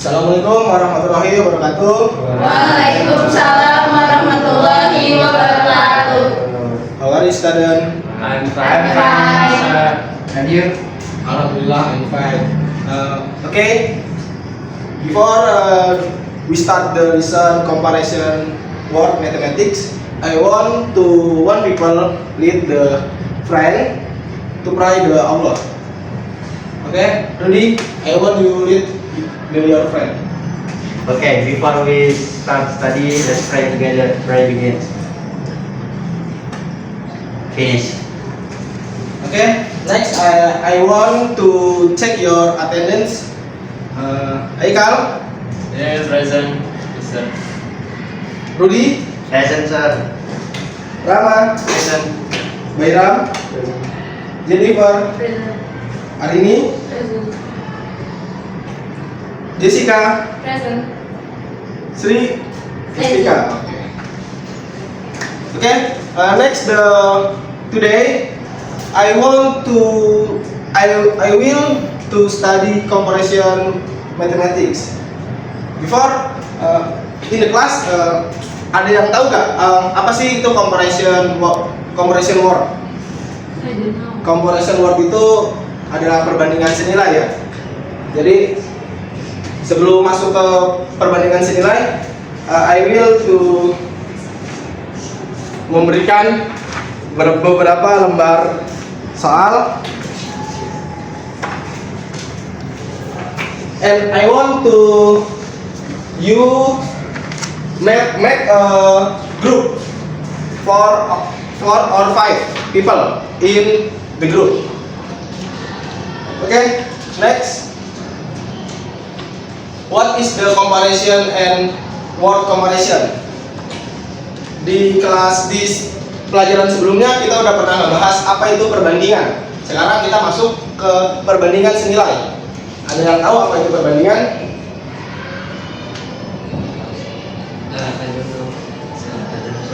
Assalamualaikum warahmatullahi wabarakatuh. Waalaikumsalam warahmatullahi wabarakatuh. How are you, student? I'm I'm fine. And you? Alhamdulillah, I'm fine. Okay. Before we start the lesson comparison word mathematics, I want one people lead the friend to pray the Allah. Okay, Rudy, I want you lead your friend. Okay, before we start study, let's pray together. Pray begins. Finish. Okay, next I want to check your attendance. Aikal, Yes, present. Listen. Rudy, Present, sir. Rama, Present. Bayram, Jennifer, Present. Arini, Present. Jessica, Present. Sri, Jessica. Okay. Next, today I will to study comparison mathematics. Before in the class, ada yang tahu nggak apa sih itu comparison word? Comparison word. I don't know. Comparison word itu adalah perbandingan senilai ya. Jadi sebelum masuk ke perbandingan senilai, I will to memberikan beberapa lembar soal, and I want to you make a group for 4 or 5 people in the group. Okay, next. What is the comparison and word comparison? Di pelajaran sebelumnya kita udah pernah ngebahas apa itu perbandingan. Sekarang kita masuk ke perbandingan senilai. Ada yang tahu apa itu perbandingan? I don't know.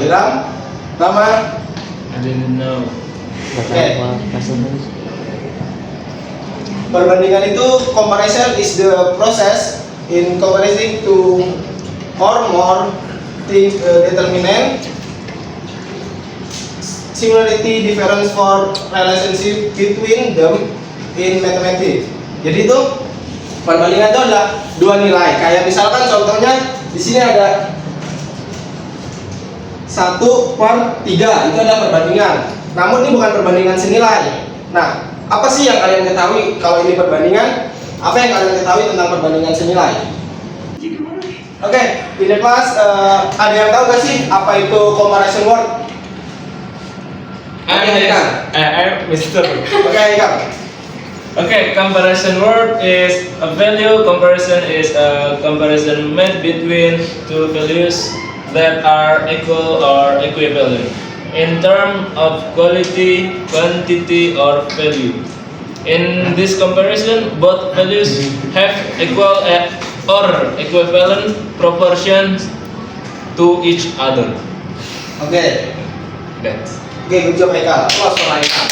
Biram, Rama. I didn't know. Oke. Perbandingan itu, comparison is the process in comparing two or more things, determinant similarity difference for relationship between them in mathematics. Jadi itu perbandingan itu adalah dua nilai. Kayak misalkan contohnya di sini ada 1/3, itu adalah perbandingan. Namun ini bukan perbandingan senilai. Nah, apa sih yang kalian ketahui kalau ini perbandingan? Apa yang kalian ketahui tentang perbandingan senilai? Oke, in the class ada yang tahu gak sih apa itu comparison word? I'm Mr. Oke, Kak. Okay, comparison word is a value. Comparison is a comparison made between two values that are equal or equivalent in terms of quality, quantity, or value. In this comparison, both values have equal or equivalent proportions to each other. Oke. That's Oke, good job Haikal. Applause for Haikal.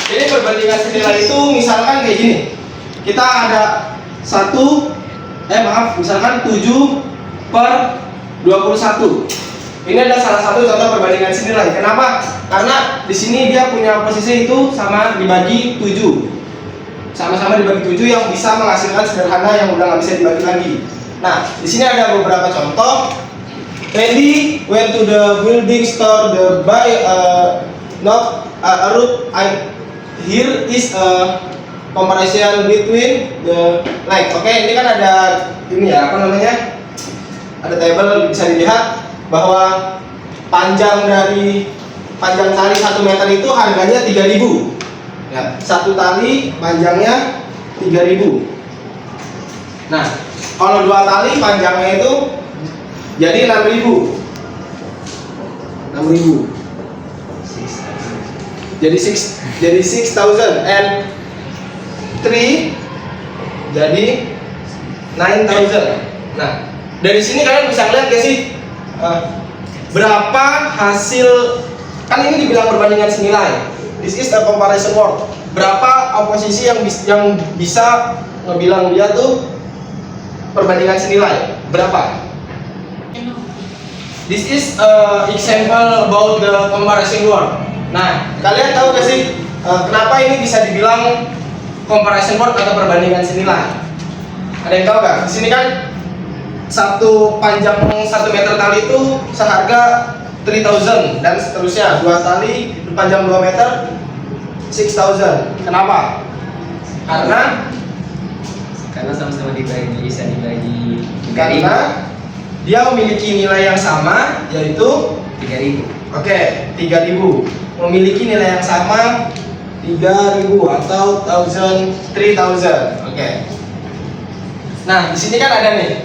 Jadi perbandingan senilai itu misalkan kayak gini. Kita ada misalkan 7/21. Ini adalah salah satu contoh perbandingan senilai. Kenapa? Karena di sini dia punya posisi itu sama dibagi 7. Sama-sama dibagi 7 yang bisa menghasilkan sederhana yang udah nggak bisa dibagi lagi. Nah, di sini ada beberapa contoh. Randy went to the building store the buy not a root. Here is a comparison between the like. Oke, ini kan ada ini ya, apa namanya? Ada table, bisa dilihat bahwa panjang tali 1 meter itu harganya 3.000. Ya, satu tali panjangnya 3.000. Nah, kalau 2 tali panjangnya itu jadi 6.000. Jadi 6,000 and 3 jadi 9,000. Nah, dari sini kalian bisa lihat gak sih berapa hasil, kan ini dibilang perbandingan senilai. This is a comparison word. Berapa oposisi yang bisa ngebilang dia tuh perbandingan senilai. Berapa? This is example about the comparison word. Nah, kalian tahu gak sih kenapa ini bisa dibilang comparison word atau perbandingan senilai? Ada yang tahu gak? Di sini kan satu panjang 1 meter tali itu seharga 3.000 dan seterusnya. 2 tali panjang 2 meter 6.000. Kenapa? Karena sama-sama bisa dibagi karena dia memiliki nilai yang sama, yaitu 3.000. oke, 3.000. Memiliki nilai yang sama 3.000 atau 3.000. Oke. Nah, di sini kan ada nih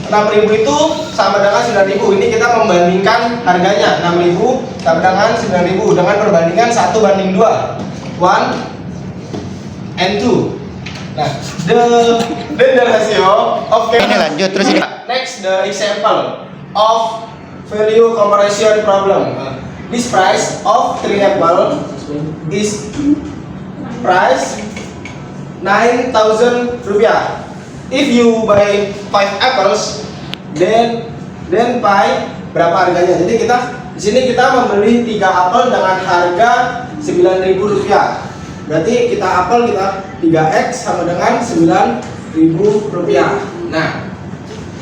6.000 itu sama dengan 9.000. Ini kita membandingkan harganya 6.000 sama dengan 9.000 dengan perbandingan 1 banding 2. 1 and 2. Nah, the ratio of Ini lanjut terus ini. next the example of value comparison problem. This price of 3 apple is price 9.000 rupiah. If you buy 5 apples, then buy berapa harganya? Jadi kita di sini kita membeli 3 apel dengan harga 9.000 rupiah. Berarti kita apel kita 3x sama dengan 9.000 rupiah. Nah,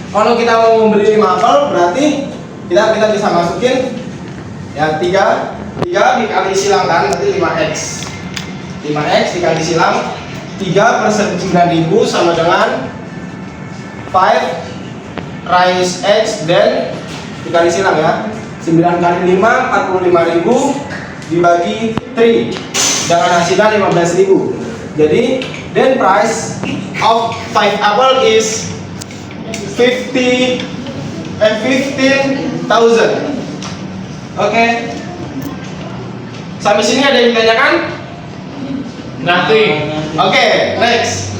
kalau kita mau membeli 5 apel, berarti kita bisa masukin ya 3 dikali silang kan, berarti 5x. 5x dikali silang 3 per 9.000 sama dengan 5 raise x dan dikali silang ya. 9 kali 5 45.000 dibagi 3 dengan hasilnya 15.000. Jadi then price of 5 apple is 15,000. Oke. Sampai sini ada yang ditanyakan? Nothing. Oke, next.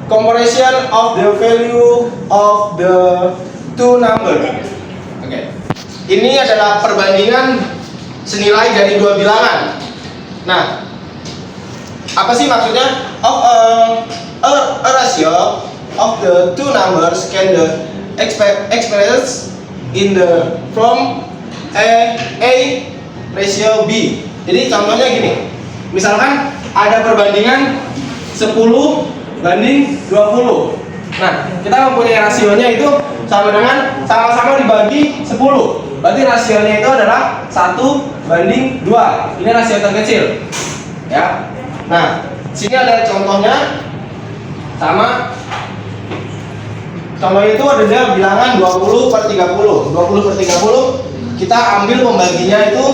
Comparison of the value of the two number. Oke. Ini adalah perbandingan senilai dari dua bilangan. Nah, apa sih maksudnya? Of a ratio of the two numbers can the express in the from A ratio B. Jadi contohnya gini. Misalkan ada perbandingan 10 banding 20. Nah, kita mempunyai rasionya itu sama dengan sama-sama dibagi 10. Berarti rasionya itu adalah 1 banding 2. Ini rasio terkecil. Ya. Nah, sini ada contohnya sama. Contoh itu ada bilangan 20 per 30. 20 per 30 kita ambil pembaginya itu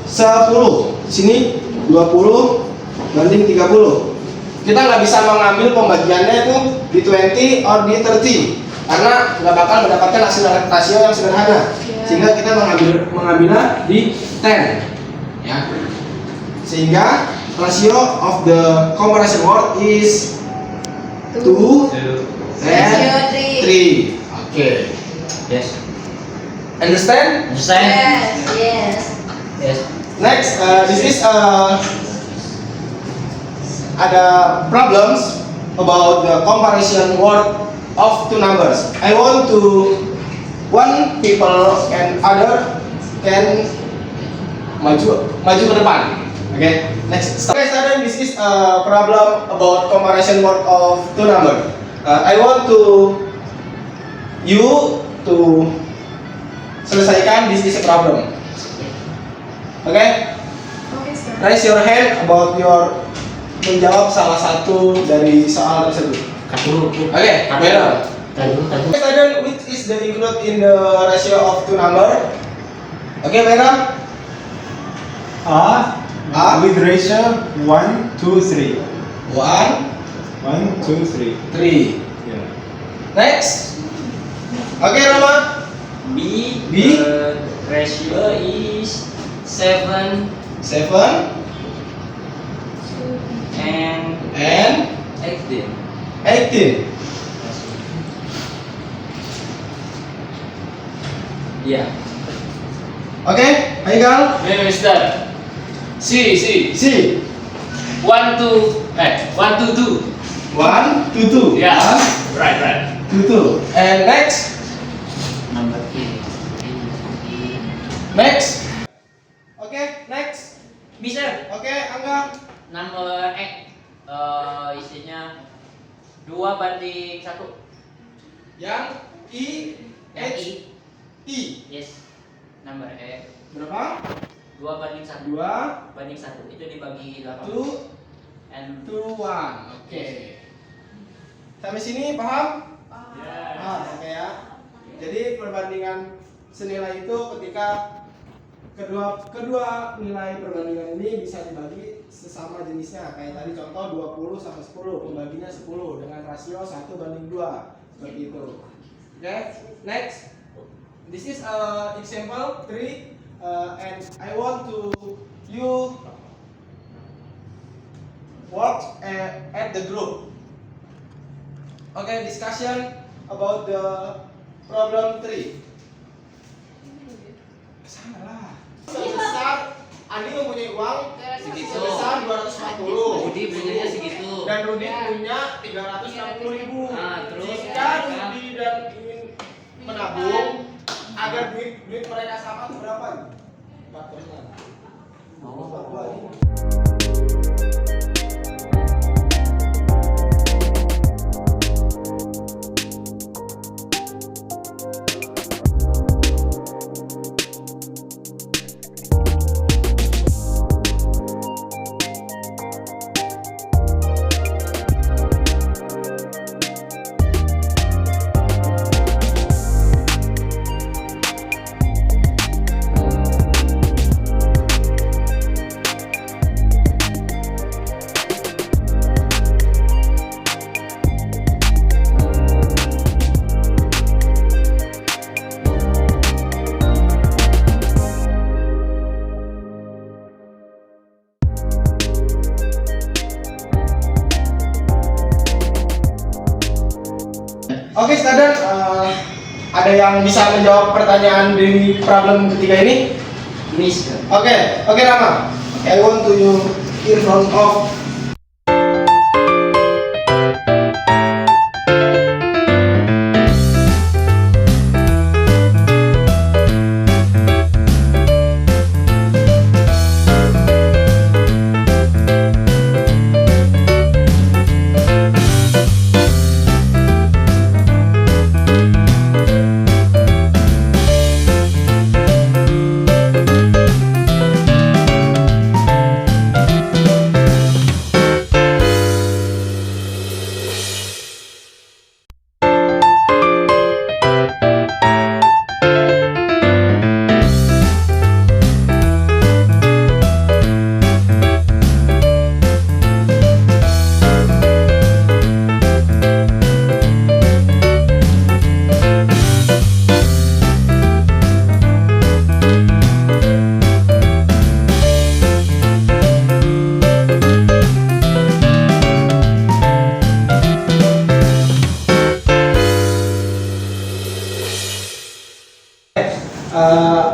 10. Sini 20 banding 30. Kita nggak bisa mengambil pembagiannya itu di 20 or di 30 karena nggak bakal mendapatkan hasil rasio yang sederhana. Sehingga kita mengambilnya di 10. Ya. Sehingga rasio of the comparison word is 2 and 3. Oke. Yes. Understand? Yes. Next, this is ada problems about the comparison word of two numbers. I want to one people and other can maju ke depan. Okay, next. Okay, student, this is a problem about comparison word of two numbers. I want to you to selesaikan this is a problem. Okay, raise your hand about your menjawab salah satu dari soal tersebut. Oke, Vera. Student, which is the include in the ratio of two number? Oke, Vera. A with ratio 1, 2, 3. 1, 1, 2, 3. 3. Yeah. Next. Oke, Rama. B. B. Ratio is 7 7 and and 18. 18. Yeah. Oke, Haikal. Name is that. C. C. 1 to 2. 1 to 2. Yeah. Right. 1 to 2. And next. Number 3. Next. Oke, next. Mister. Oke, Angga. Number isinya 2:1. Yang I Yang H I. I. Yes. Number E. Berapa? 2:1. 2 Itu dibagi 8. 2 And 2 1. Oke. Sampai sini paham? Oke ya. Jadi perbandingan senilai itu ketika kedua nilai perbandingan ini bisa dibagi sesama jenisnya. Kayak tadi contoh 20 sama 10, pembaginya 10 dengan rasio 1:2. Seperti itu. Oke, next. This is example 3 and I want to you work at the group. Okay, discussion about the problem 3. Kesana lah. Sebesar Andi mempunyai uang Segitu. sebesar 240. Budi punyanya segitu. Dan Rudi punya 360.000. Nah, terus Jika Rudi dan ingin menabung agar duit mereka sama itu berapa? 4%. Oke, student, ada yang bisa menjawab pertanyaan di problem ketiga ini? Mister. Oke, Rama. I want to you in front of.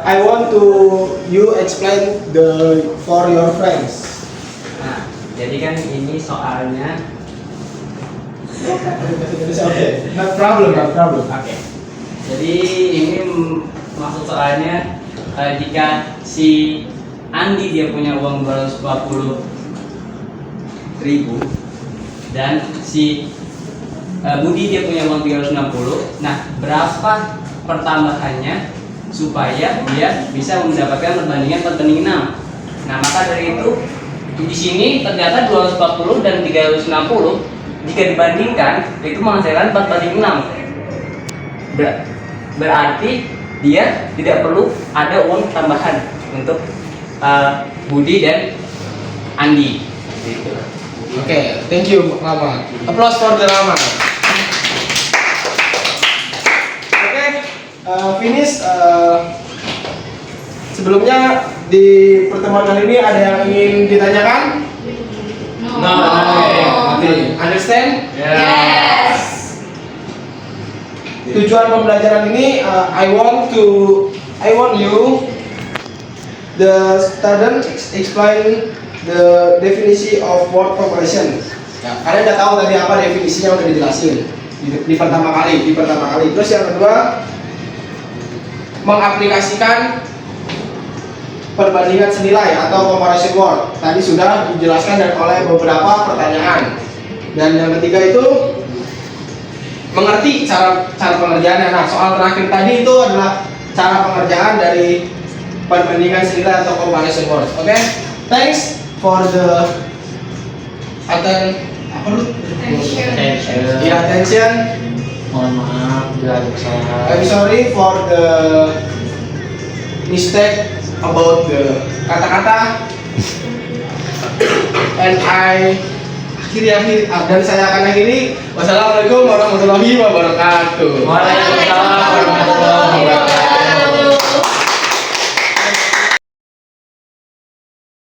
I want to you explain for your friends. Nah, jadi kan ini soalnya. Okay, no problem. Oke. Jadi ini maksud soalnya jika si Andi dia punya uang 240.000 dan si Budi dia punya uang 360. Nah, berapa pertambahannya supaya dia bisa mendapatkan perbandingan 4:6? Nah, maka dari itu di sini ternyata 240 dan 360 jika dibandingkan itu menghasilkan 4:6. Berarti dia tidak perlu ada uang tambahan untuk Budi dan Andi. Gitu. Oke, thank you, Rama. Applause for the Rama. Finish. Sebelumnya di pertemuan kali ini ada yang ingin ditanyakan? No. Okay. Understand? Yes. Tujuan pembelajaran ini I want you the student explain the definisi of word comparison. Ya, kalian udah tahu tadi apa definisinya, udah dijelasin di pertama kali. Terus yang kedua, mengaplikasikan perbandingan senilai atau comparison word. Tadi sudah dijelaskan dan oleh beberapa pertanyaan. Dan yang ketiga itu mengerti cara pengerjaannya. Nah, soal terakhir tadi itu adalah cara pengerjaan dari perbandingan senilai atau comparison word. Oke, thanks for the attention. Mohon maaf bila ada kesalahan. I'm sorry for the mistake about the kata-kata. And dan saya akan akhiri. Wassalamualaikum warahmatullahi wabarakatuh. Waalaikumsalam warahmatullahi wabarakatuh.